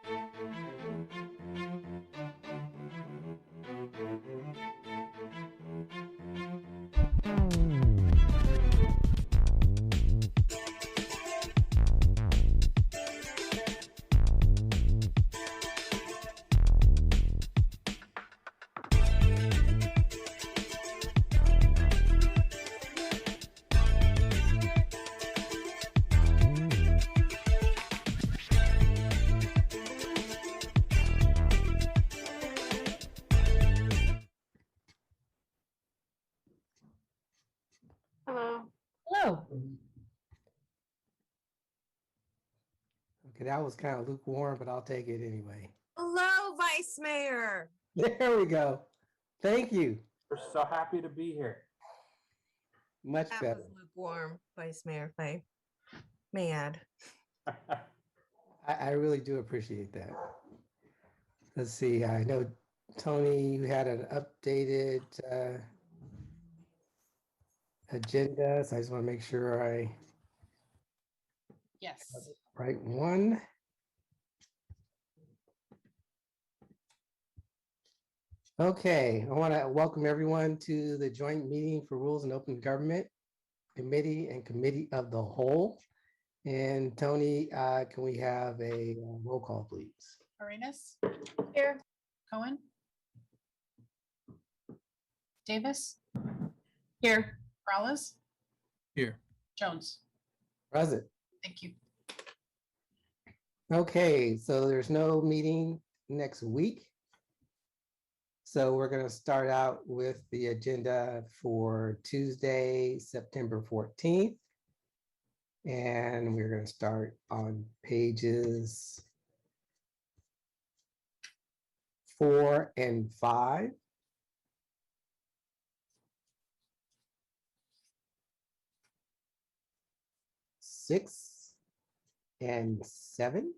Hello. Hello. Okay, that was kind of lukewarm, but I'll take it anyway. Hello, Vice Mayor. There we go. Thank you. We're so happy to be here. Much That better. was lukewarm, Vice Mayor, if I may add. I really do appreciate that. Let's see. I know, Tony, you had an updated agenda, so I just want to make sure I Yes. right one. Okay, I want to welcome everyone to the joint meeting for Rules and Open Government Committee and Committee of the Whole. And Tony, can we have a roll call, please? Arenas? Here. Cohen? Davis? Here. Morales? Here. Jones? Present. Thank you. Okay, so there's no meeting next week. So we're going to start out with the agenda for Tuesday, September 14th. And we're going to start on pages 4 and 5. Six and 7.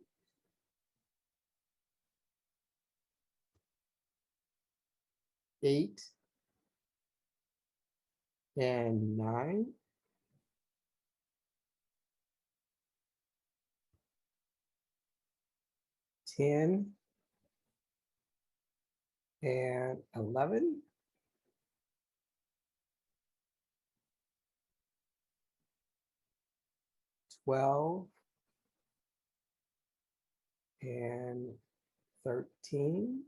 8 and 9. 10 and 11. 12 and 13.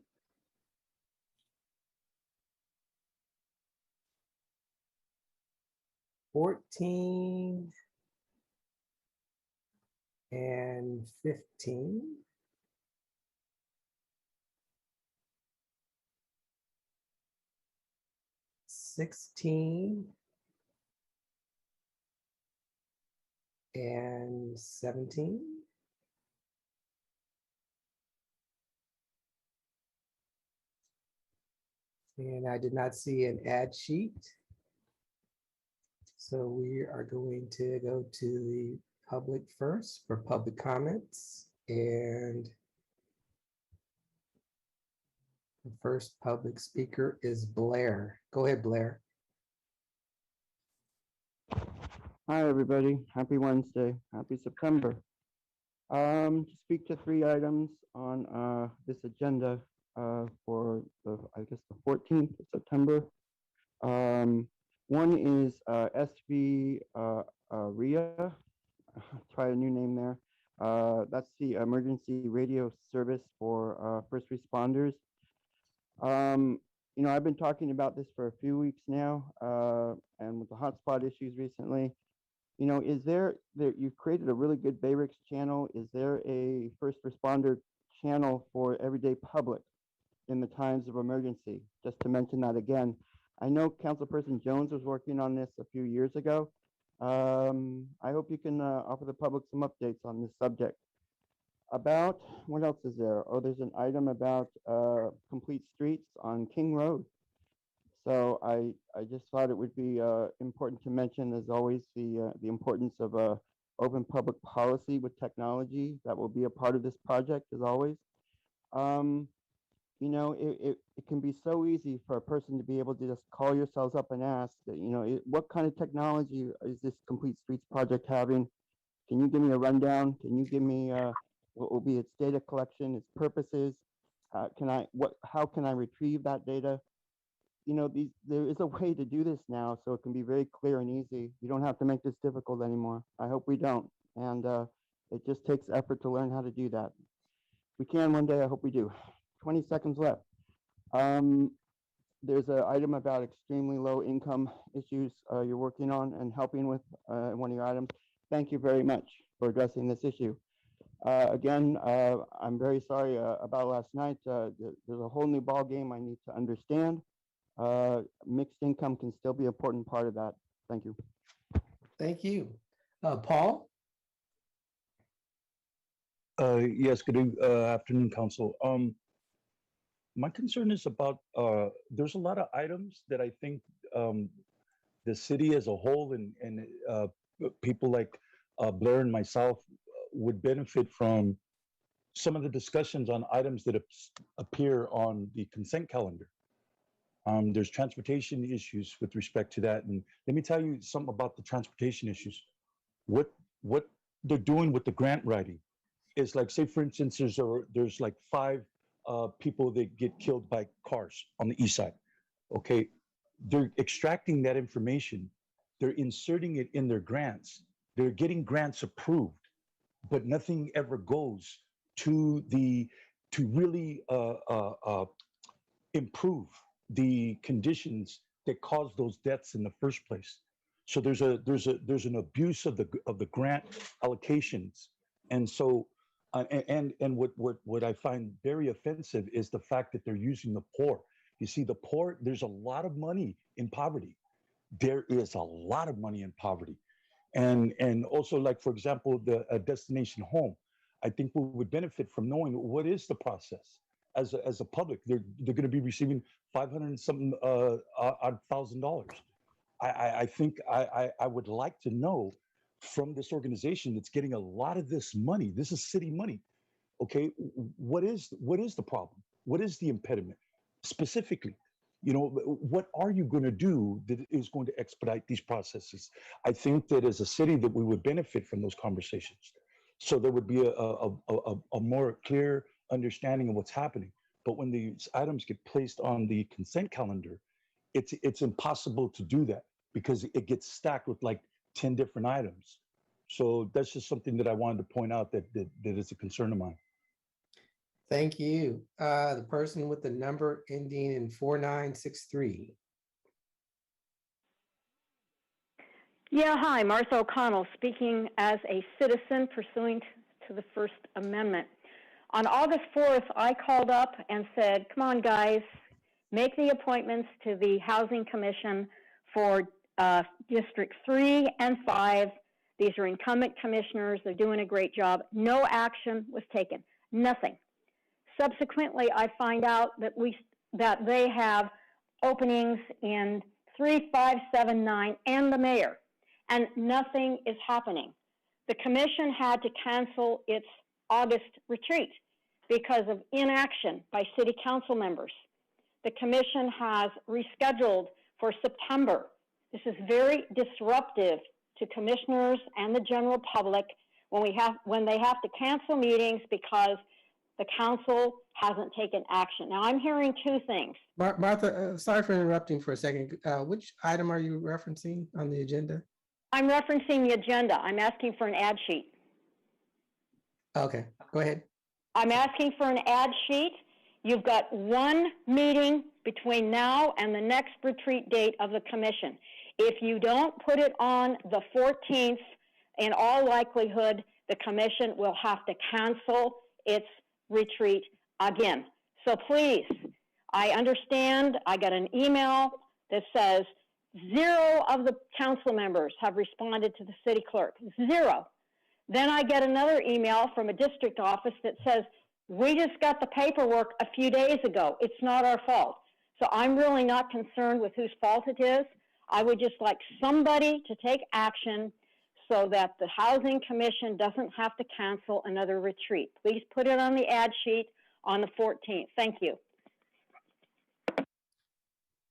14 and 15. 16 and 17. And I did not see an ad sheet. So we are going to go to the public first for public comments. And the first public speaker is Blair. Go ahead, Blair. Hi, everybody. Happy Wednesday. Happy September. To speak to 3 items on this agenda for the, I guess, the 14th of September. One is SV RIA. Try a new name there. That's the emergency radio service for first responders. You know, I've been talking about this for a few weeks now, and with the hotspot issues recently. You know, is there you've created a really good Bayrix channel. Is there a first responder channel for everyday public in the times of emergency? Just to mention that again. I know Councilperson Jones was working on this a few years ago. I hope you can offer the public some updates on this subject. About, what else is there? Oh, there's an item about complete streets on King Road. So I just thought it would be important to mention, as always, the importance of open public policy with technology that will be a part of this project, as always. You know, it can be so easy for a person to be able to just call yourselves up and ask that, you know, what kind of technology is this Complete Streets project having? Can you give me a rundown? Can you give me what will be its data collection, its purposes. How can I retrieve that data? There is a way to do this now, so it can be very clear and easy. You don't have to make this difficult anymore. I hope we don't. And it just takes effort to learn how to do that. We can one day, I hope we do. 20 seconds left. There's an item about extremely low income issues you're working on and helping with one of your items. Thank you very much for addressing this issue. Again, I'm very sorry about last night. There's a whole new ball game I need to understand. Mixed income can still be an important part of that. Thank you. Thank you. Paul? Yes, good afternoon, Council. My concern is about, there's a lot of items that I think the city as a whole and people like Blair and myself would benefit from some of the discussions on items that appear on the consent calendar. There's transportation issues with respect to that. And let me tell you something about the transportation issues. What they're doing with the grant writing is like, say, for instance, there's like 5 people that get killed by cars on the east side. Okay, they're extracting that information. They're inserting it in their grants. They're getting grants approved, but nothing ever goes to really improve the conditions that caused those deaths in the first place. So there's an abuse of the grant allocations, and so and what I find very offensive is the fact that they're using the poor. You see, the poor, there's a lot of money in poverty. There is a lot of money in poverty, and also, like, for example, the destination home. I think we would benefit from knowing what is the process as a public. They're going to be receiving $500 and something odd $1,000. I think I would like to know from this organization that's getting a lot of this money. This is city money. Okay, what is the problem? What is the impediment specifically? What are you going to do that is going to expedite these processes? I think that as a city that we would benefit from those conversations. So there would be a more clear understanding of what's happening. But when these items get placed on the consent calendar, it's impossible to do that because it gets stacked with like 10 different items. So that's just something that I wanted to point out that is a concern of mine. Thank you. The person with the number ending in 4963. Yeah, hi, Martha O'Connell, speaking as a citizen pursuant to the First Amendment. On August 4th, I called up and said, come on, guys, make the appointments to the Housing Commission for District 3 and 5. These are incumbent commissioners. They're doing a great job. No action was taken, nothing. Subsequently, I find out that they have openings in 3, 5, 7, 9, and the mayor, and nothing is happening. The commission had to cancel its August retreat because of inaction by city council members. The commission has rescheduled for September. This is very disruptive to commissioners and the general public when they have to cancel meetings because the council hasn't taken action. Now, I'm hearing 2 things. Martha, sorry for interrupting for a second. Which item are you referencing on the agenda? I'm referencing the agenda. I'm asking for an ad sheet. Okay, go ahead. I'm asking for an ad sheet. You've got 1 meeting between now and the next retreat date of the commission. If you don't put it on the 14th, in all likelihood, the commission will have to cancel its retreat again. So please, I understand. I got an email that says 0 of the council members have responded to the city clerk. 0. Then I get another email from a district office that says, we just got the paperwork a few days ago. It's not our fault. So I'm really not concerned with whose fault it is. I would just like somebody to take action so that the Housing Commission doesn't have to cancel another retreat. Please put it on the ad sheet on the 14th. Thank you.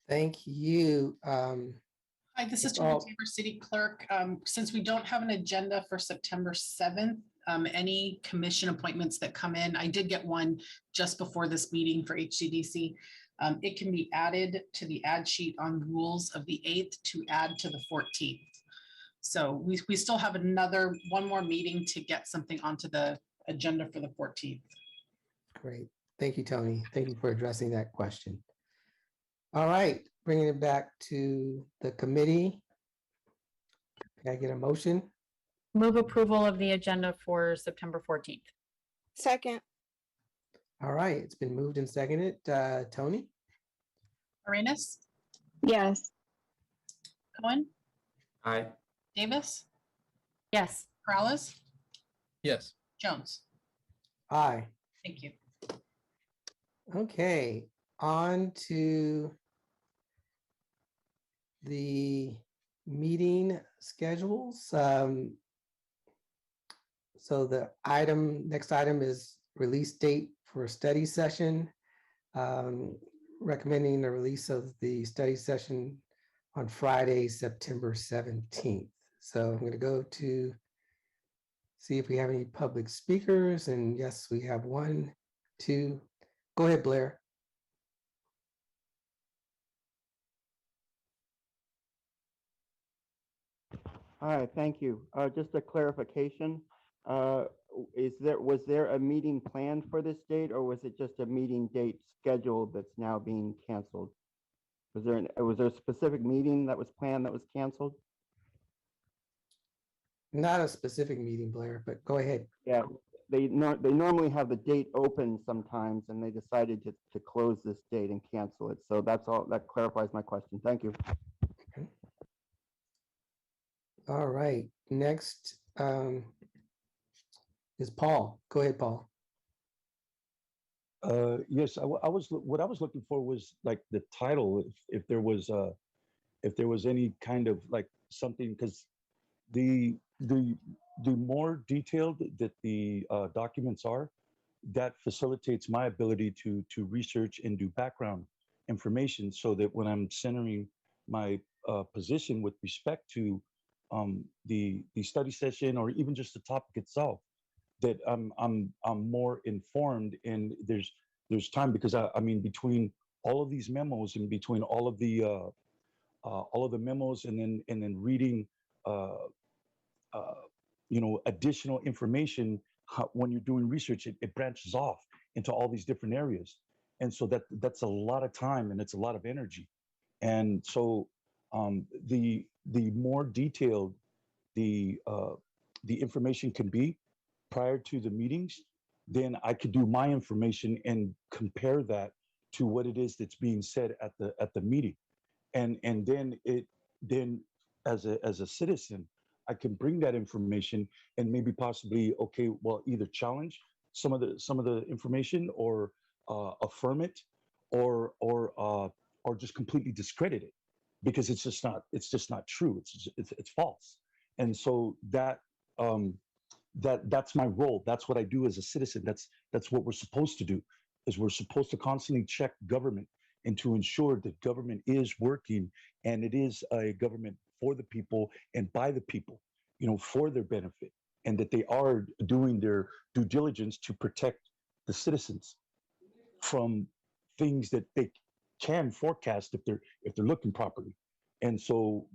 Thank you. Hi, this is Tabor City Clerk. Since we don't have an agenda for September 7th, any commission appointments that come in. I did get one just before this meeting for HCDC. It can be added to the ad sheet on rules of the 8th to add to the 14th. So we still have one more meeting to get something onto the agenda for the 14th. Great. Thank you, Tony. Thank you for addressing that question. All right, bringing it back to the committee. Can I get a motion? Move approval of the agenda for September 14th. Second. All right, it's been moved and seconded. Tony? Arenas, Yes. Cohen, Aye. Davis, Yes. Peralez, Yes. Jones. Aye. Thank you. Okay, on to the meeting schedules. So the next item is release date for study session. Recommending the release of the study session on Friday, September 17th. So I'm going to go to see if we have any public speakers. And yes, we have 1, 2. Go ahead, Blair. Hi, thank you. Just a clarification. Was there a meeting planned for this date, or was it just a meeting date scheduled that's now being canceled? Was there a specific meeting that was planned that was canceled? Not a specific meeting, Blair, but go ahead. Yeah, they normally have the date open sometimes, and they decided to close this date and cancel it. So that's all. That clarifies my question. Thank you. Okay. All right, next is Paul. Go ahead, Paul. Yes, what I was looking for was like the title, if there was any kind of like something, because the more detailed that the documents are, that facilitates my ability to research and do background information, so that when I'm centering my position with respect to the study session or even just the topic itself, that I'm more informed, and there's time, because I mean, between all of these memos and between all of the memos and then reading additional information, when you're doing research, it branches off into all these different areas, and so that's a lot of time and it's a lot of energy, and so the more detailed the information can be prior to the meetings, then I could do my information and compare that to what it is that's being said at the meeting, and then as a citizen, I can bring that information and maybe possibly, okay, well, either challenge some of the information, or affirm it, or just completely discredit it, because it's just not true. It's false. And so that's my role. That's what I do as a citizen. That's what we're supposed to do, is we're supposed to constantly check government and to ensure that government is working, and it is a government for the people and by the people, for their benefit, and that they are doing their due diligence to protect the citizens from things that they can forecast if they're looking properly. And so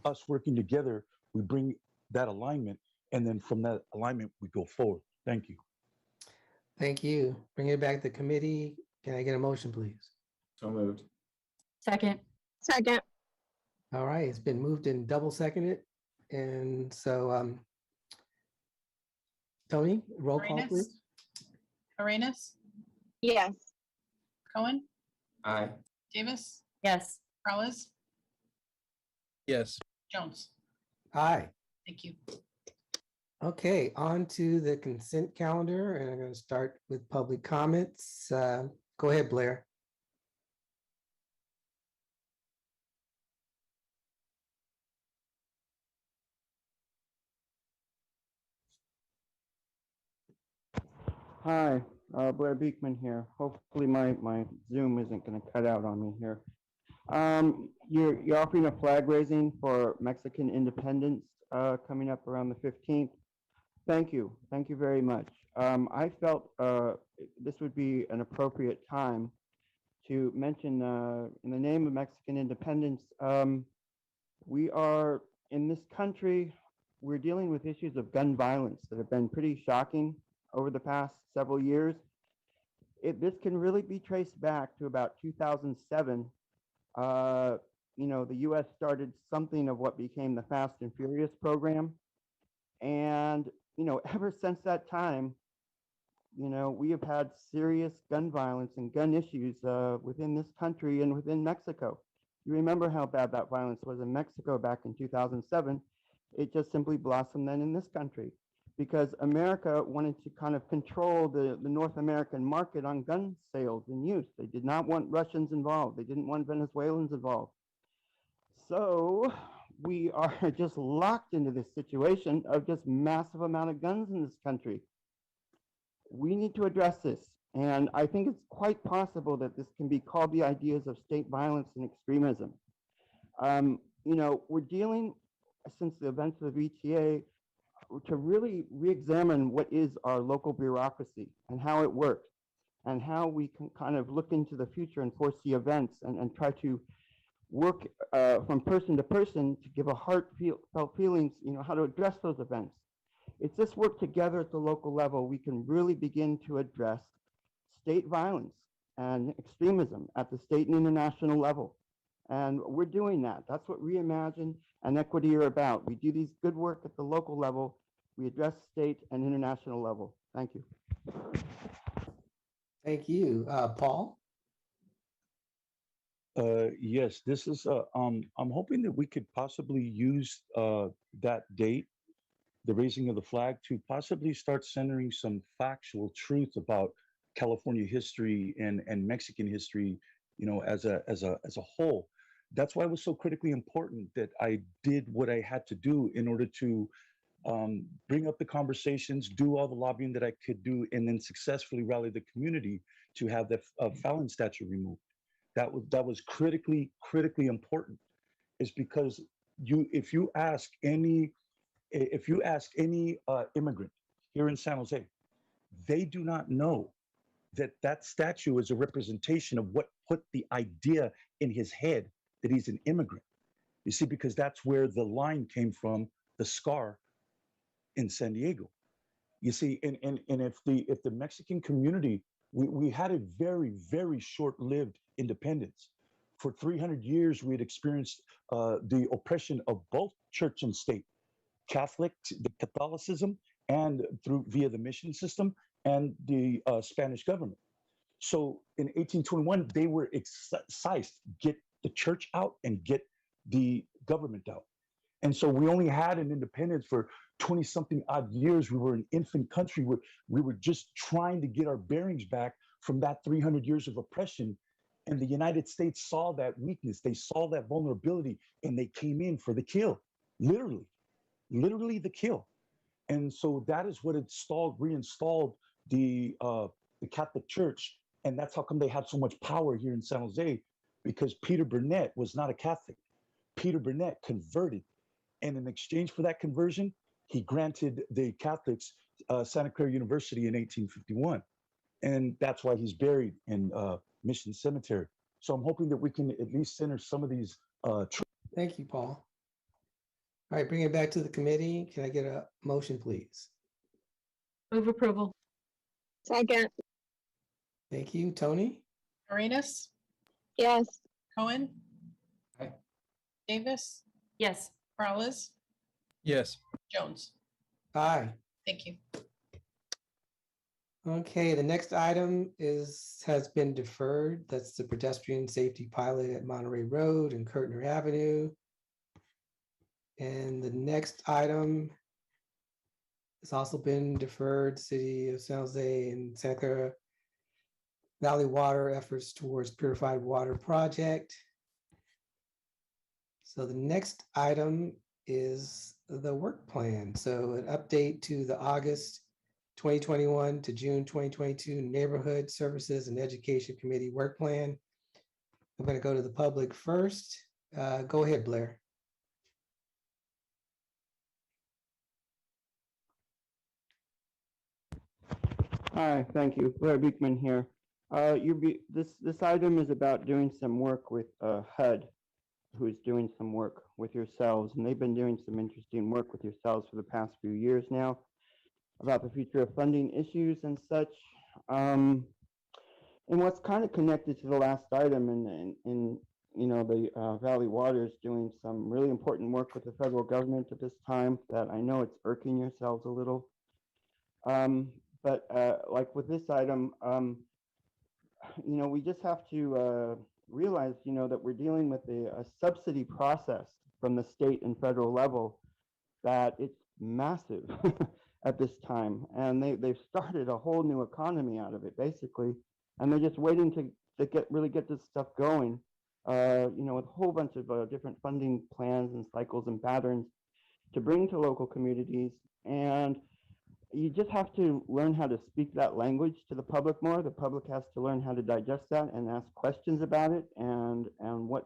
us working together, we bring that alignment, and then from that alignment, we go forward. Thank you. Thank you. Bring it back to the committee. Can I get a motion, please? So moved. Second. Second. All right, it's been moved and double seconded. And so, Tony, roll call, please. Arenas, Yes. Cohen, Aye. Davis, Yes. Peralez, Yes. Jones. Aye. Thank you. Okay, on to the consent calendar, and I'm going to start with public comments. Go ahead, Blair. Hi, Blair Beekman here. Hopefully my Zoom isn't going to cut out on me here. You're offering a flag raising for Mexican independence coming up around the 15th. Thank you. Thank you very much. I felt this would be an appropriate time to mention, in the name of Mexican independence, we are, in this country, we're dealing with issues of gun violence that have been pretty shocking over the past several years. This can really be traced back to about 2007. The US started something of what became the Fast and Furious program. And, ever since that time, we have had serious gun violence and gun issues within this country and within Mexico. You remember how bad that violence was in Mexico back in 2007. It just simply blossomed then in this country because America wanted to kind of control the North American market on gun sales and use. They did not want Russians involved. They didn't want Venezuelans involved. So we are just locked into this situation of just massive amount of guns in this country. We need to address this. And I think it's quite possible that this can be called the ideas of state violence and extremism. We're dealing, since the events of the VTA, to really re-examine what is our local bureaucracy and how it works and how we can kind of look into the future and foresee events and try to work from person to person to give a heartfelt feelings, how to address those events. It's this work together at the local level we can really begin to address state violence and extremism at the state and international level. And we're doing that. That's what Reimagine and Equity are about. We do these good work at the local level. We address state and international level. Thank you. Thank you. Paul? Yes, this is, I'm hoping that we could possibly use that date, the raising of the flag, to possibly start centering some factual truth about California history and Mexican history, as a whole. That's why it was so critically important that I did what I had to do in order to bring up the conversations, do all the lobbying that I could do, and then successfully rally the community to have the Fallon statue removed. That was critically important. Is because if you ask any immigrant here in San Jose, they do not know that statue is a representation of what put the idea in his head that he's an immigrant. You see, because that's where the line came from, the scar in San Diego. You see, and if the Mexican community, we had a very, very short-lived independence. For 300 years, we had experienced the oppression of both church and state, the Catholicism, and via the mission system and the Spanish government. So in 1821, they were excised, get the church out and get the government out. And so we only had an independence for 20-something odd years. We were an infant country. We were just trying to get our bearings back from that 300 years of oppression. And the United States saw that weakness. They saw that vulnerability, and they came in for the kill, literally the kill. And so that is what reinstalled the Catholic Church. And that's how come they had so much power here in San Jose, because Peter Burnett was not a Catholic. Peter Burnett converted. And in exchange for that conversion, he granted the Catholics Santa Clara University in 1851. And that's why he's buried in Mission Cemetery. So I'm hoping that we can at least center some of these. Thank you, Paul. All right, bring it back to the committee. Can I get a motion, please? Move approval. Second. Thank you. Tony? Arenas, Yes. Cohen, Aye. Davis, Yes. Peralez, Yes. Jones. Aye. Thank you. Okay, the next item has been deferred. That's the pedestrian safety pilot at Monterey Road and Kirtner Avenue. And the next item has also been deferred, City of San Jose and Santa Clara Valley Water efforts towards purified water project. So the next item is the work plan. So an update to the August 2021 to June 2022 Neighborhood Services and Education Committee work plan. I'm going to go to the public first. Go ahead, Blair. Hi, thank you. Blair Beekman here. This item is about doing some work with HUD, who's doing some work with yourselves, and they've been doing some interesting work with yourselves for the past few years now about the future of funding issues and such. And what's kind of connected to the last item, in the Valley Waters doing some really important work with the federal government at this time that I know it's irking yourselves a little. But like with this item, we just have to realize, that we're dealing with a subsidy process from the state and federal level that it's massive at this time. And they've started a whole new economy out of it, basically. And they're just waiting to really get this stuff going, with a whole bunch of different funding plans and cycles and patterns to bring to local communities. And you just have to learn how to speak that language to the public more. The public has to learn how to digest that and ask questions about it, and what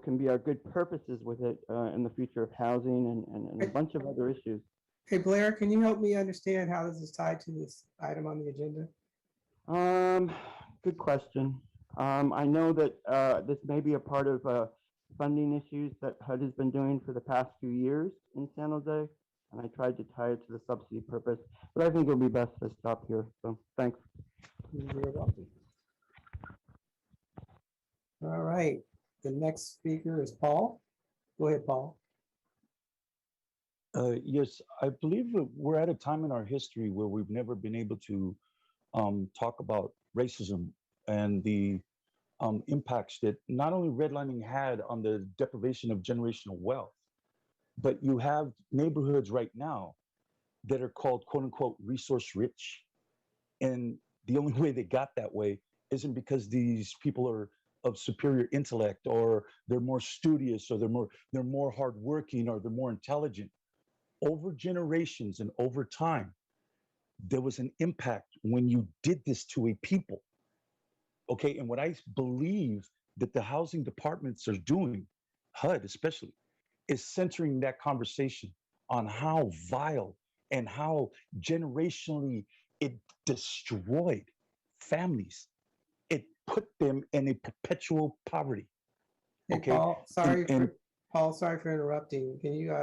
can be our good purposes with it in the future of housing and a bunch of other issues. Hey, Blair, can you help me understand how this is tied to this item on the agenda? Good question. I know that this may be a part of funding issues that HUD has been doing for the past few years in San Jose, and I tried to tie it to the subsidy purpose, but I think it'll be best to stop here. So thanks. You're welcome. All right, the next speaker is Paul. Go ahead, Paul. Yes, I believe that we're at a time in our history where we've never been able to talk about racism and the impacts that not only redlining had on the deprivation of generational wealth, but you have neighborhoods right now that are called quote unquote resource rich. And the only way they got that way isn't because these people are of superior intellect, or they're more studious, or they're more hardworking, or they're more intelligent. Over generations and over time, there was an impact when you did this to a people. Okay, and what I believe that the housing departments are doing, HUD especially, is centering that conversation on how vile and how generationally it destroyed families. It put them in a perpetual poverty. Hey, Okay, Paul, Paul, sorry for interrupting. Can you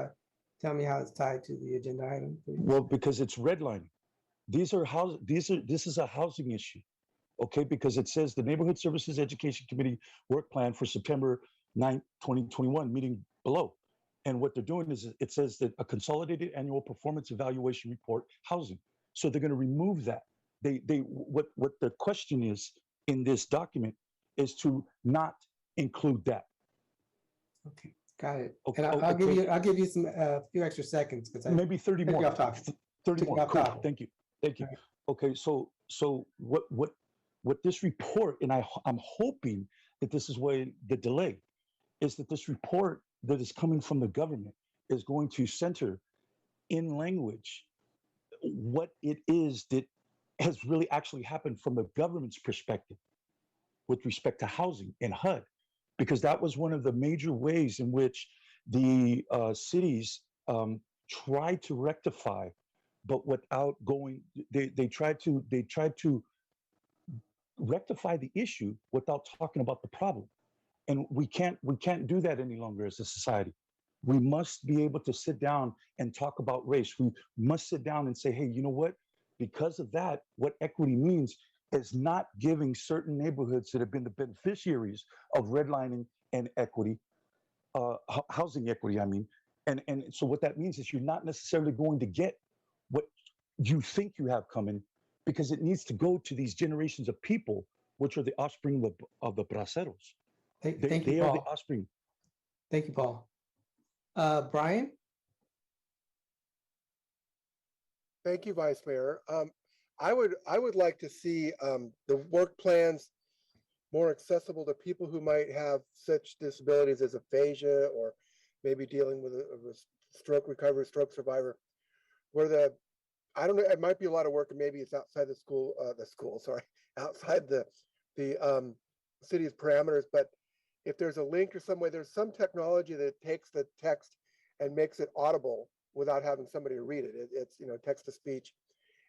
tell me how it's tied to the agenda item, please? well, because it's redlining. This is a housing issue. Okay, because it says the Neighborhood Services Education Committee work plan for September 9th, 2021, meeting below. And what they're doing is it says that a consolidated annual performance evaluation report, housing. So they're going to remove that. What the question is in this document is to not include that. Okay, got it. Okay, And I'll give you some few extra seconds because maybe 30 more. Off topic. 30 more. Cool. Topic. Thank you. Thank you. Right. Okay, so what this report, and I'm hoping that this is why the delay is, that this report that is coming from the government is going to center in language what it is that has really actually happened from the government's perspective with respect to housing and HUD, because that was one of the major ways in which the cities tried to rectify, but without going, they tried to rectify the issue without talking about the problem. And we can't do that any longer as a society. We must be able to sit down and talk about race. We must sit down and say, hey, you know what? Because of that, what equity means is not giving certain neighborhoods that have been the beneficiaries of redlining and equity, housing equity, I mean. And so what that means is you're not necessarily going to get what you think you have coming, because it needs to go to these generations of people, which are the offspring of the braceros. Thank you, they Paul. are the offspring. Thank you, Paul. Brian? Thank you, Vice Mayor. I would like to see the work plans more accessible to people who might have such disabilities as aphasia, or maybe dealing with a stroke recovery, stroke survivor, where I don't know, it might be a lot of work, and maybe it's outside outside the city's parameters, but if there's a link or some way, there's some technology that takes the text and makes it audible without having somebody read it. It's text to speech,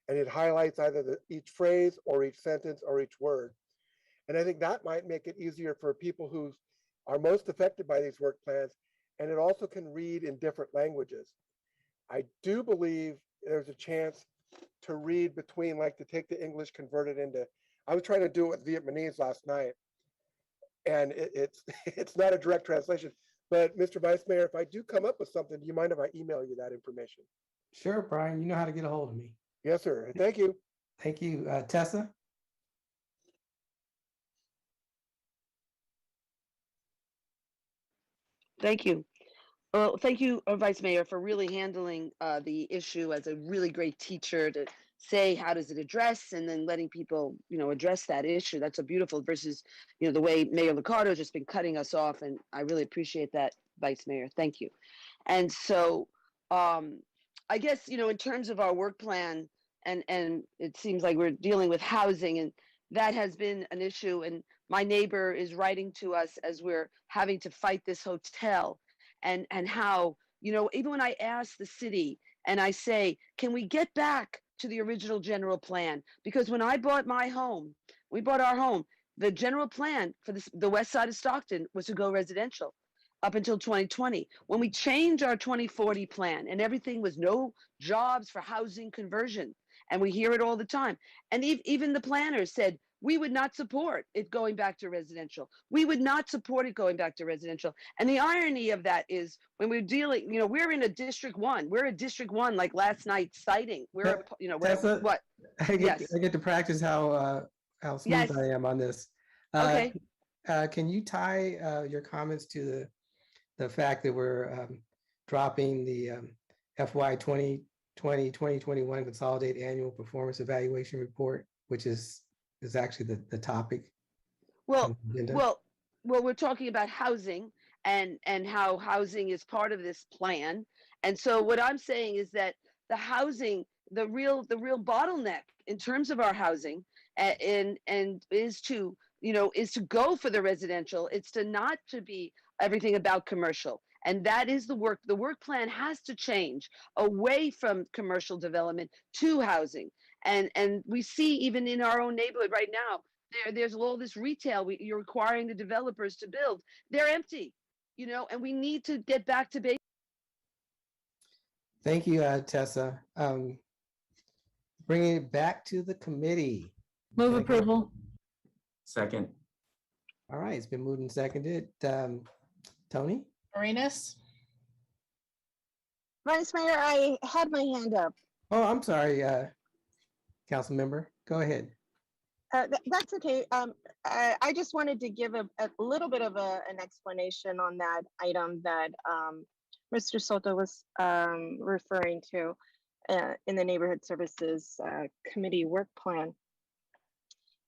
and it highlights either each phrase or each sentence or each word. And I think that might make it easier for people who are most affected by these work plans, and it also can read in different languages. I do believe there's a chance to read between, like to take the English, convert it into, I was trying to do it with Vietnamese last night, and it's it's not a direct translation. But Mr. Vice Mayor, if I do come up with something, do you mind if I email you that information? Sure, Brian, you know how to get a hold of me. Yes, sir. Thank you. Thank you. Tessa? Thank you. Well, thank you, Vice Mayor, for really handling the issue as a really great teacher to say how does it address, and then letting people, address that issue. That's a beautiful versus, the way Mayor Liccardo has just been cutting us off, and I really appreciate that, Vice Mayor. Thank you. And so, I guess in terms of our work plan, and it seems like we're dealing with housing, and that has been an issue. And my neighbor is writing to us as we're having to fight this hotel. And how, even when I ask the city and I say, can we get back to the original general plan? Because when I bought my home, we bought our home, the general plan for the west side of Stockton was to go residential up until 2020. When we changed our 2040 plan and everything was no jobs for housing conversion, and we hear it all the time. And even the planners said, we would not support it going back to residential. We would not support it going back to residential. And the irony of that is when we're dealing, we're in a District 1. We're a District 1, like last night's sighting. We're, Tessa, what? I Yes. get to practice how smooth Yes. I am on this. Okay. Can you tie your comments to the fact that we're dropping the FY 2020-2021 Consolidated Annual Performance Evaluation Report, which is actually the topic? Well, we're talking about housing and how housing is part of this plan. And so what I'm saying is that the housing, the real bottleneck in terms of our housing and is to go for the residential. It's to not to be everything about commercial. And that is the work plan has to change away from commercial development to housing. And we see even in our own neighborhood right now, there's all this retail you're requiring the developers to build. They're empty, and we need to get back to basics. Thank you, Tessa. Bringing it back to the committee. Move approval. Second. All right, it's been moved and seconded. Tony? Arenas, Vice Mayor, I had my hand up. Oh, I'm sorry, council member. Go ahead. That's okay. I just wanted to give a little bit of an explanation on that item that Mr. Soto was referring to in the Neighborhood Services Committee work plan.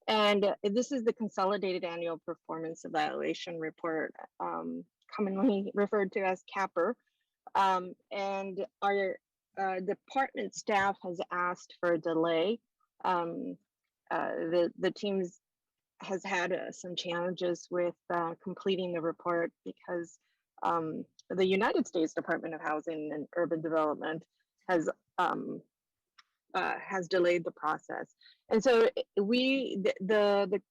And this is the Consolidated Annual Performance Evaluation Report, commonly referred to as CAPR. And our department staff has asked for a delay. The teams has had some challenges with completing the report because the United States Department of Housing and Urban Development has delayed the process. And so the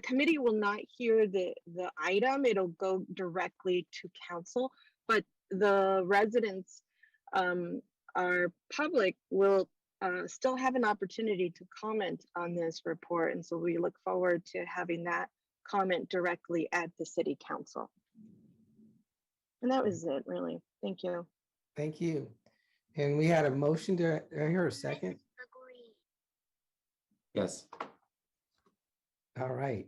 committee will not hear the item. It'll go directly to council, but the residents, our public, will still have an opportunity to comment on this report. And so we look forward to having that comment directly at the city council. And that was it, really. Thank you. Thank you. And we had a motion. Did I hear a second? Yes. All right.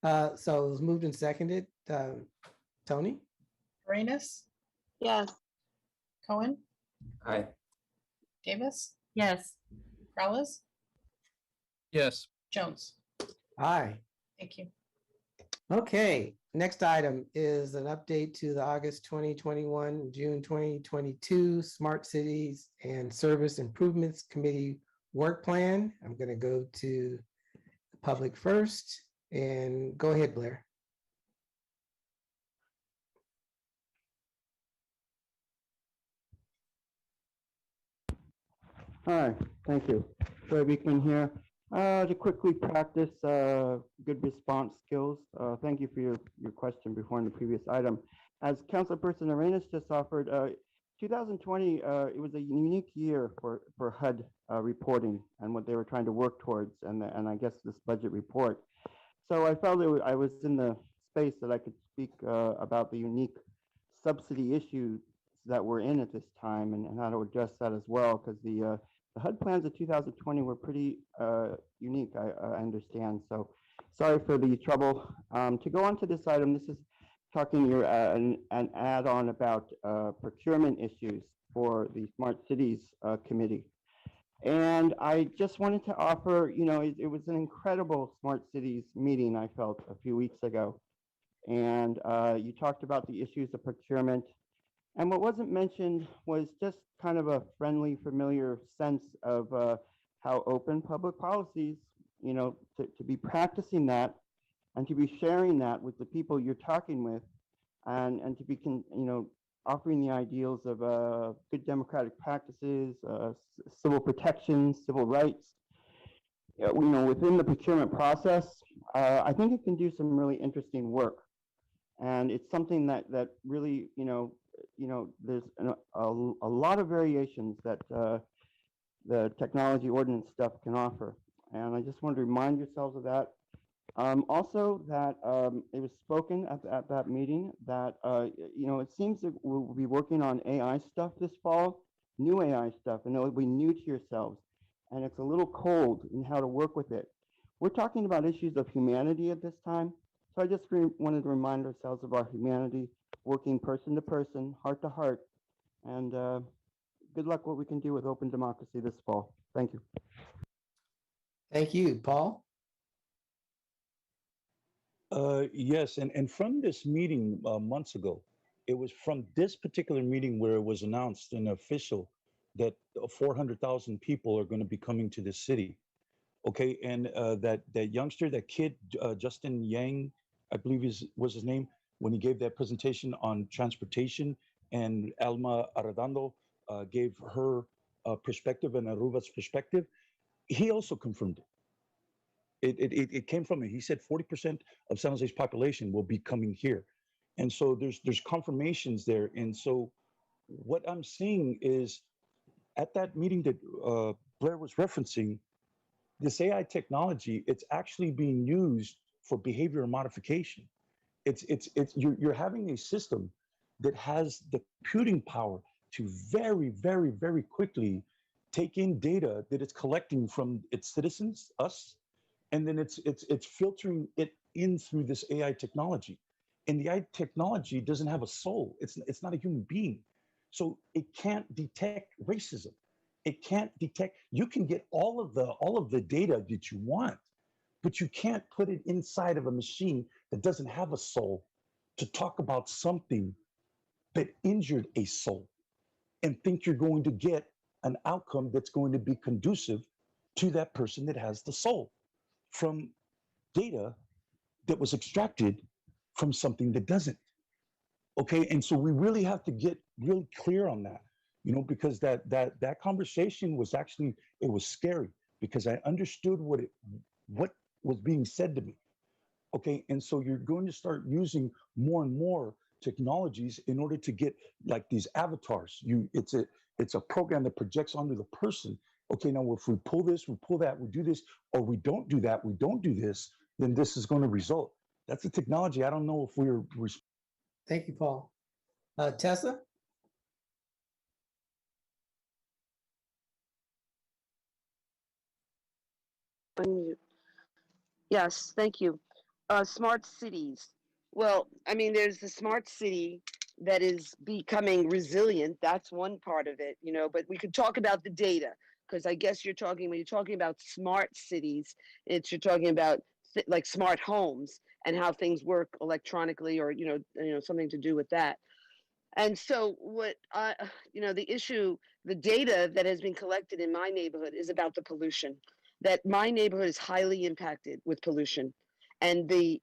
So it was moved and seconded. Tony? Arenas, Yes. Cohen, Aye. Davis, Yes. Peralez, Yes. Jones. Aye. Thank you. Okay, next item is an update to the August 2021, June 2022 Smart Cities and Service Improvements Committee work plan. I'm going to go to the public first, and go ahead, Blair. Hi, thank you. Troy Beekman here. To quickly practice good response skills, thank you for your question before in the previous item. As Councilperson Arenas just offered, 2020, it was a unique year for HUD reporting and what they were trying to work towards, and I guess this budget report. So I felt I was in the space that I could speak about the unique subsidy issues that we're in at this time and how to address that as well, because the HUD plans of 2020 were pretty unique, I understand. So sorry for the trouble. To go on to this item, this is talking here an add-on about procurement issues for the Smart Cities Committee. And I just wanted to offer, it was an incredible Smart Cities meeting I felt a few weeks ago. And you talked about the issues of procurement. And what wasn't mentioned was just kind of a friendly, familiar sense of how open public policies, to be practicing that and to be sharing that with the people you're talking with and to be, offering the ideals of good democratic practices, civil protections, civil rights, within the procurement process. I think it can do some really interesting work. And it's something that really, there's a lot of variations that the technology ordinance stuff can offer. And I just wanted to remind yourselves of that. Also that it was spoken at that meeting that, it seems that we'll be working on AI stuff this fall, new AI stuff, and it'll be new to yourselves. And it's a little cold in how to work with it. We're talking about issues of humanity at this time. So I just wanted to remind ourselves of our humanity, working person to person, heart to heart, and good luck what we can do with open democracy this fall. Thank you. Thank you, Paul. Yes, and from this meeting months ago, it was from this particular meeting where it was announced and official that 400,000 people are going to be coming to this city. Okay, and that youngster, that kid, Justin Yang, I believe was his name, when he gave that presentation on transportation, and Alma Arredondo gave her perspective and Aruba's perspective, he also confirmed it. It came from it. He said 40% of San Jose's population will be coming here. And so there's confirmations there. And so what I'm seeing is at that meeting that Blair was referencing, this AI technology, it's actually being used for behavioral modification. You're having a system that has the computing power to very, very, very quickly take in data that it's collecting from its citizens, us, and then it's filtering it in through this AI technology. And the AI technology doesn't have a soul. It's not a human being. So it can't detect racism. It can't detect, you can get all of the data that you want, but you can't put it inside of a machine that doesn't have a soul to talk about something that injured a soul and think you're going to get an outcome that's going to be conducive to that person that has the soul from data that was extracted from something that doesn't. Okay, and so we really have to get really clear on that, because that conversation was actually, it was scary because I understood what was being said to me. Okay, and so you're going to start using more and more technologies in order to get like these avatars. It's a program that projects onto the person. Okay, now if we pull this, we pull that, we do this, or we don't do that, we don't do this, then this is going to result. That's a technology. I don't know if we're. Thank you, Paul. Tessa? Unmute. Yes, thank you. Smart cities. Well, I mean, there's the smart city that is becoming resilient. That's one part of it, but we could talk about the data, because I guess when you're talking about smart cities, you're talking about like smart homes and how things work electronically, or, something to do with that. And so the data that has been collected in my neighborhood is about the pollution, that my neighborhood is highly impacted with pollution. And the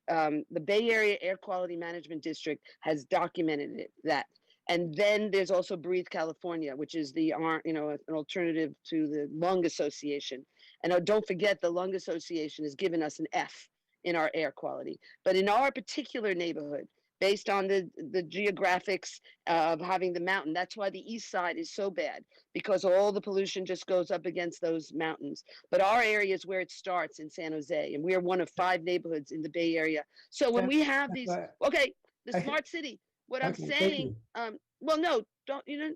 Bay Area Air Quality Management District has documented that. And then there's also Breathe California, which is the an alternative to the Lung Association. And don't forget, the Lung Association has given us an F in our air quality. But in our particular neighborhood, based on the geographics of having the mountain, that's why the east side is so bad, because all the pollution just goes up against those mountains. But our area is where it starts in San Jose, and we are one of 5 neighborhoods in the Bay Area. So when we have these, okay, the smart city, what I'm saying, well, no,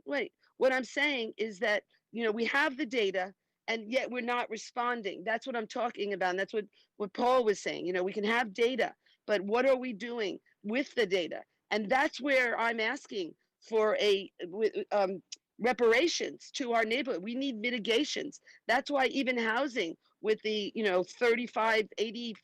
wait. What I'm saying is that, we have the data, and yet we're not responding. That's what I'm talking about. And that's what Paul was saying. We can have data, but what are we doing with the data? And that's where I'm asking for reparations to our neighborhood. We need mitigations. That's why even housing with the 35, 80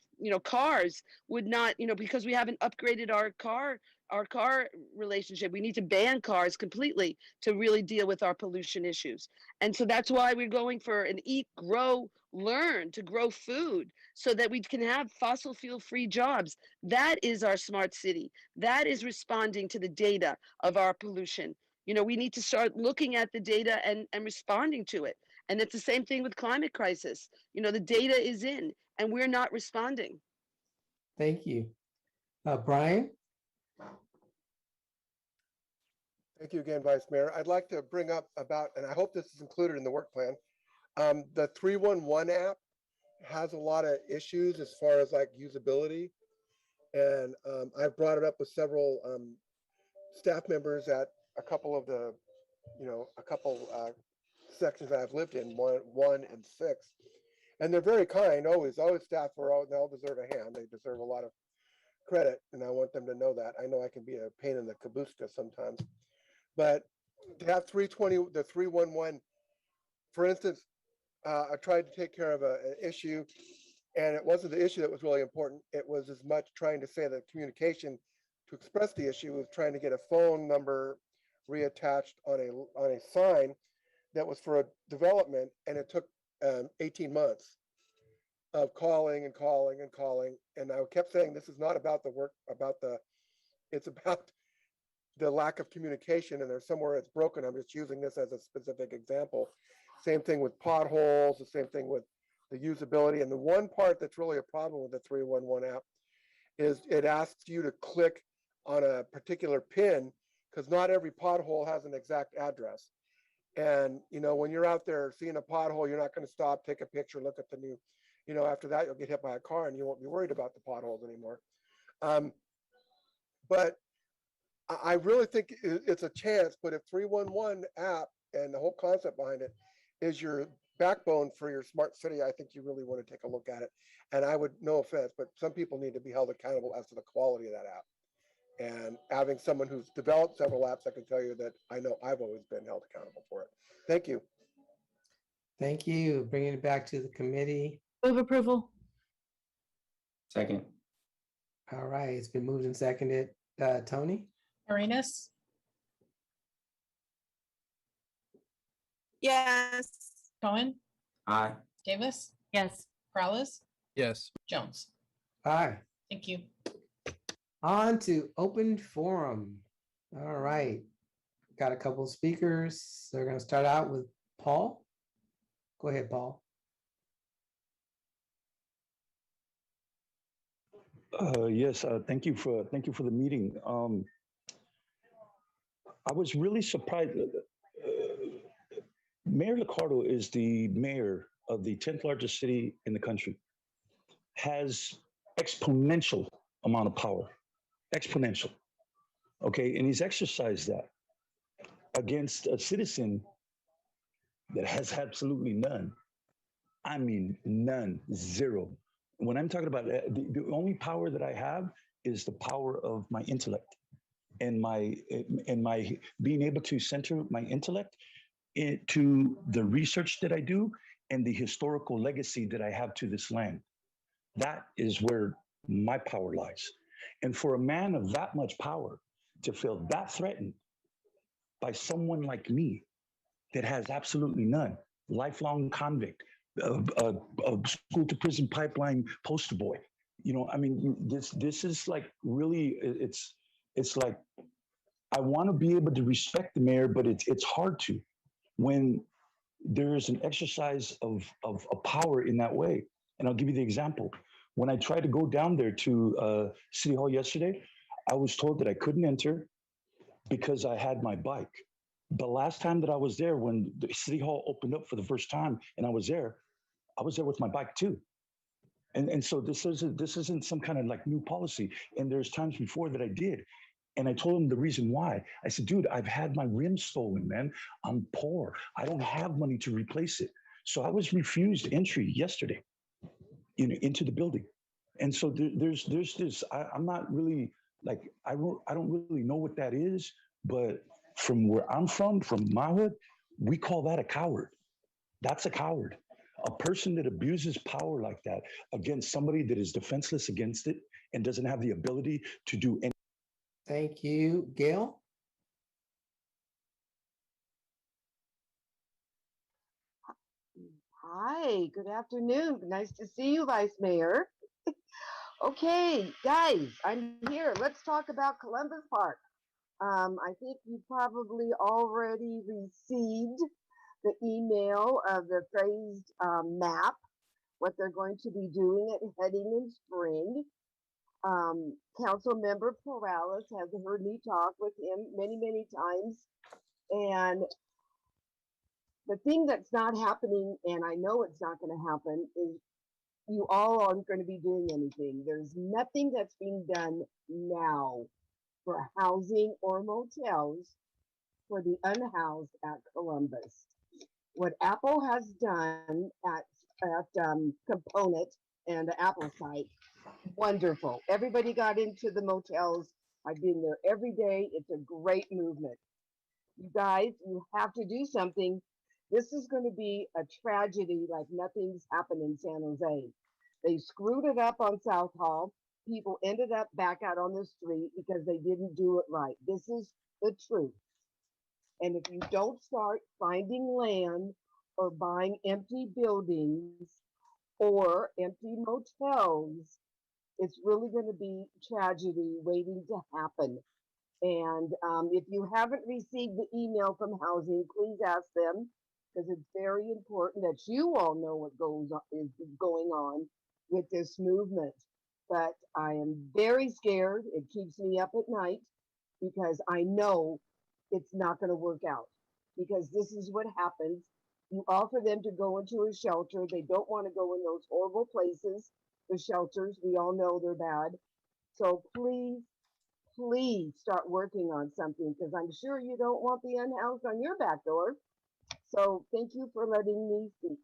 cars would not, because we haven't upgraded our car relationship. We need to ban cars completely to really deal with our pollution issues. And so that's why we're going for an eat, grow, learn to grow food so that we can have fossil fuel free jobs. That is our smart city. That is responding to the data of our pollution. We need to start looking at the data and responding to it. And it's the same thing with climate crisis. The data is in and we're not responding. Thank you. Brian? Thank you again, Vice Mayor. I'd like to bring up about, and I hope this is included in the work plan, the 311 app has a lot of issues as far as like usability. And I've brought it up with several staff members at a couple of the, sections that I've lived in, 1 and 6. And they're very kind, always staff they'll deserve a hand. They deserve a lot of credit, and I want them to know that. I know I can be a pain in the kabuska sometimes. But to have 311, for instance, I tried to take care of an issue, and it wasn't the issue that was really important. It was as much trying to say the communication to express the issue was trying to get a phone number reattached on a sign that was for a development, and it took 18 months of calling and calling and calling. And I kept saying, this is not about the work, it's about the lack of communication, and there's somewhere it's broken. I'm just using this as a specific example. Same thing with potholes, the same thing with the usability. And the one part that's really a problem with the 311 app is it asks you to click on a particular pin, because not every pothole has an exact address. And, when you're out there seeing a pothole, you're not going to stop, take a picture, look at the new, after that, you'll get hit by a car and you won't be worried about the potholes anymore. But I really think it's a chance, but if 311 app and the whole concept behind it is your backbone for your smart city, I think you really want to take a look at it. And I would, no offense, but some people need to be held accountable as to the quality of that app. And having someone who's developed several apps, I can tell you that I know I've always been held accountable for it. Thank you. Thank you. Bringing it back to the committee. Move approval. Second. All right, it's been moved and seconded. Tony? Arenas, Yes. Cohen, Aye. Davis, Yes. Peralez, Yes. Jones. Aye. Thank you. On to open forum. All right. Got a couple of speakers. They're going to start out with Paul. Go ahead, Paul. Yes, thank you for the meeting. I was really surprised. Mayor Liccardo is the mayor of the 10th largest city in the country. Has exponential amount of power, exponential. Okay, and he's exercised that against a citizen that has absolutely none. I mean, none, zero. When I'm talking about the only power that I have is the power of my intellect and my being able to center my intellect into the research that I do and the historical legacy that I have to this land. That is where my power lies. And for a man of that much power to feel that threatened by someone like me that has absolutely none, lifelong convict, school to prison pipeline poster boy. I mean, this is like really, it's like I want to be able to respect the mayor, but it's hard to when there is an exercise of a power in that way. And I'll give you the example. When I tried to go down there to City Hall yesterday, I was told that I couldn't enter because I had my bike. The last time that I was there, when the City Hall opened up for the first time and I was there with my bike too. And so this isn't some kind of like new policy. And there's times before that I did. And I told him the reason why. I said, dude, I've had my rim stolen, man. I'm poor. I don't have money to replace it. So I was refused entry yesterday, into the building. And so there's this, I'm not really like, I don't really know what that is, but from where I'm from my hood, we call that a coward. That's a coward. A person that abuses power like that against somebody that is defenseless against it and doesn't have the ability to do anything. Thank you, Gail. Hi, good afternoon. Nice to see you, Vice Mayor. Okay, guys, I'm here. Let's talk about Columbus Park. I think you probably already received the email of the phased map, what they're going to be doing at heading in spring. Council member Perales has heard me talk with him many, many times. And the thing that's not happening, and I know it's not going to happen, is you all aren't going to be doing anything. There's nothing that's being done now for housing or motels for the unhoused at Columbus. What Apple has done at Component and the Apple site, wonderful. Everybody got into the motels. I've been there every day. It's a great movement. You guys, you have to do something. This is going to be a tragedy like nothing's happened in San Jose. They screwed it up on South Hall. People ended up back out on the street because they didn't do it right. This is the truth. And if you don't start finding land or buying empty buildings or empty motels, it's really going to be tragedy waiting to happen. And if you haven't received the email from housing, please ask them, because it's very important that you all know what is going on with this movement. But I am very scared. It keeps me up at night because I know it's not going to work out, because this is what happens. You offer them to go into a shelter. They don't want to go in those horrible places, the shelters. We all know they're bad. So please, please start working on something, because I'm sure you don't want the unhoused on your back door. So thank you for letting me speak.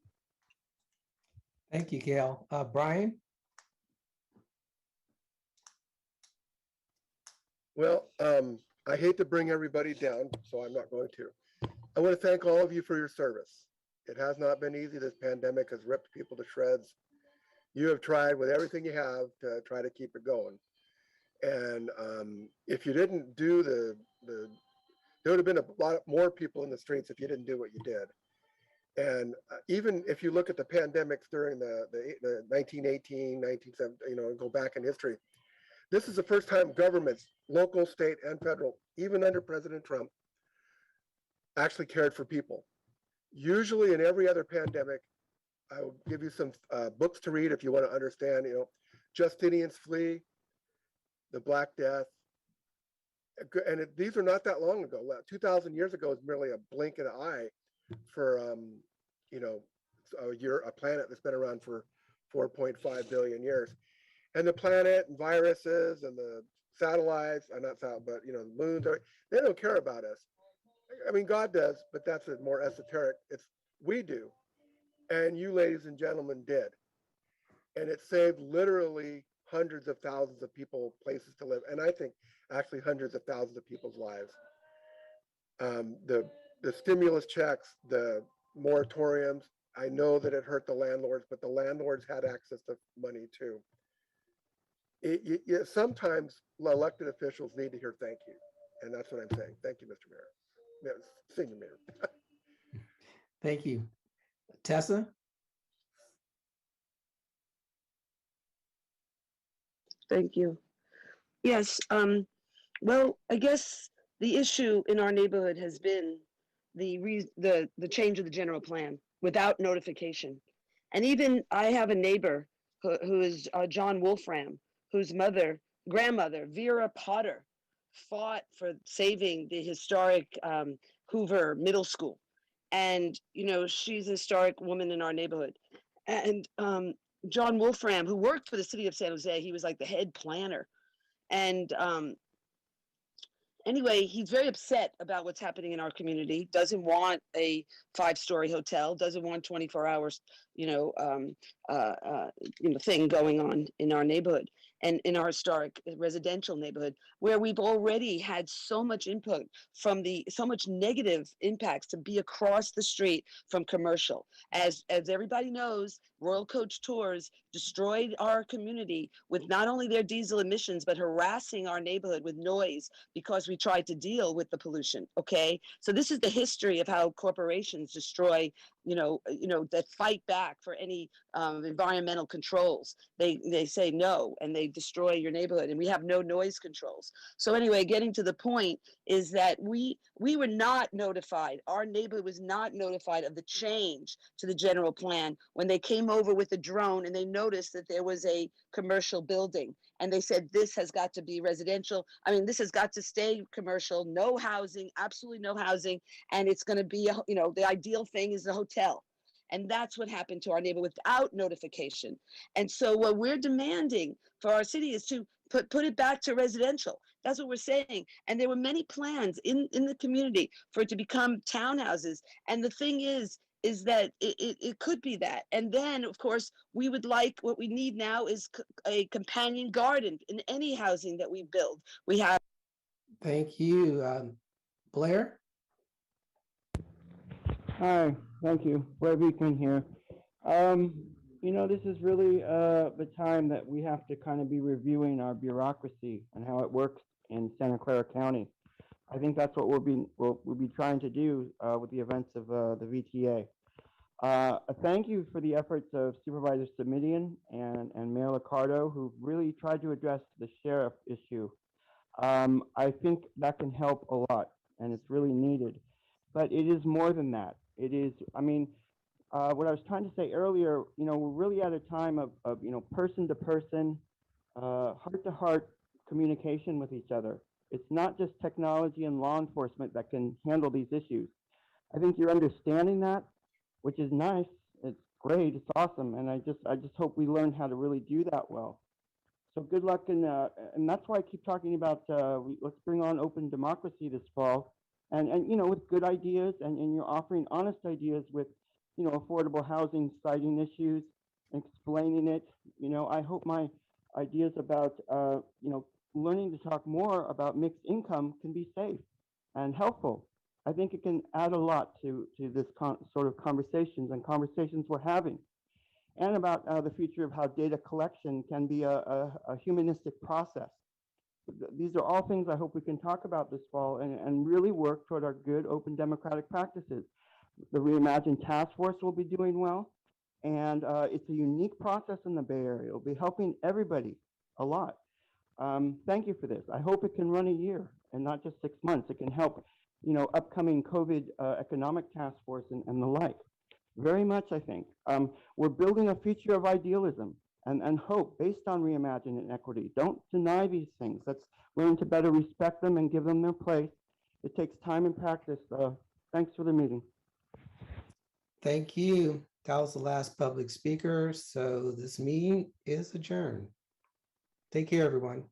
Thank you, Gail. Brian? Well, I hate to bring everybody down, so I'm not going to. I want to thank all of you for your service. It has not been easy. This pandemic has ripped people to shreds. You have tried with everything you have to try to keep it going. And if you didn't do there would have been a lot more people in the streets if you didn't do what you did. And even if you look at the pandemics during the 1918, 1970, and go back in history, this is the first time governments, local, state, and federal, even under President Trump, actually cared for people. Usually in every other pandemic, I will give you some books to read if you want to understand, Justinian's Flea, the Black Death. And these are not that long ago. 2,000 years ago is merely a blink of the eye for, a planet that's been around for 4.5 billion years. And the planet and viruses and the satellites, not satellite, but the moons, they don't care about us. I mean, God does, but that's a more esoteric. We do, and you, ladies and gentlemen, did, and it saved literally hundreds of thousands of people places to live, and I think actually hundreds of thousands of people's lives. The stimulus checks, the moratoriums. I know that it hurt the landlords, but the landlords had access to money too. Sometimes elected officials need to hear thank you, and that's what I'm saying. Thank you, Mr. Mayor. Senior Mayor. Thank you. Tessa? Thank you. Yes. Well, I guess the issue in our neighborhood has been the change of the general plan without notification. And even I have a neighbor who is John Wolfram, whose grandmother, Vera Potter, fought for saving the historic Hoover Middle School. And, you know, she's a historic woman in our neighborhood. And John Wolfram, who worked for the city of San Jose, he was like the head planner. And anyway, he's very upset about what's happening in our community, doesn't want a 5-story hotel, doesn't want 24 hours, thing going on in our neighborhood and in our historic residential neighborhood, where we've already had so much input from so much negative impacts to be across the street from commercial. As everybody knows, Royal Coach Tours destroyed our community with not only their diesel emissions, but harassing our neighborhood with noise because we tried to deal with the pollution. Okay, so this is the history of how corporations destroy, that fight back for any environmental controls. They say no, and they destroy your neighborhood, and we have no noise controls. So anyway, getting to the point is that we were not notified. Our neighborhood was not notified of the change to the general plan when they came over with a drone and they noticed that there was a commercial building, and they said this has got to be residential. I mean, this has got to stay commercial, no housing, absolutely no housing, and it's going to be the ideal thing is the hotel. And that's what happened to our neighborhood without notification. And so what we're demanding for our city is to put it back to residential. That's what we're saying. And there were many plans in the community for it to become townhouses. And the thing is that it could be that. And then, of course, what we need now is a companion garden in any housing that we build. We have. Thank you. Blair? Hi, thank you. Blair Beekman here. This is really the time that we have to kind of be reviewing our bureaucracy and how it works in Santa Clara County. I think that's what we'll be trying to do with the events of the VTA. Thank you for the efforts of Supervisor Simidian and Mayor Liccardo, who really tried to address the sheriff issue. I think that can help a lot, and it's really needed. But it is more than that. It is, what I was trying to say earlier, we're really at a time of person to person, heart to heart communication with each other. It's not just technology and law enforcement that can handle these issues. I think you're understanding that, which is nice. It's great. It's awesome. And I just hope we learn how to really do that well. So good luck. And that's why I keep talking about, let's bring on open democracy this fall. And with good ideas, and you're offering honest ideas with, affordable housing, citing issues, explaining it. I hope my ideas about, learning to talk more about mixed income can be safe and helpful. I think it can add a lot to this sort of conversations we're having, and about the future of how data collection can be a humanistic process. These are all things I hope we can talk about this fall and really work toward our good open democratic practices. The Reimagine Task Force will be doing well, and it's a unique process in the Bay Area. It'll be helping everybody a lot. Thank you for this. I hope it can run a year and not just 6 months. It can help, upcoming COVID economic task force and the like. Very much, I think. We're building a future of idealism and hope based on Reimagine and equity. Don't deny these things. Let's learn to better respect them and give them their place. It takes time and practice. Thanks for the meeting. Thank you. That was the last public speaker. So this meeting is adjourned. Take care, everyone.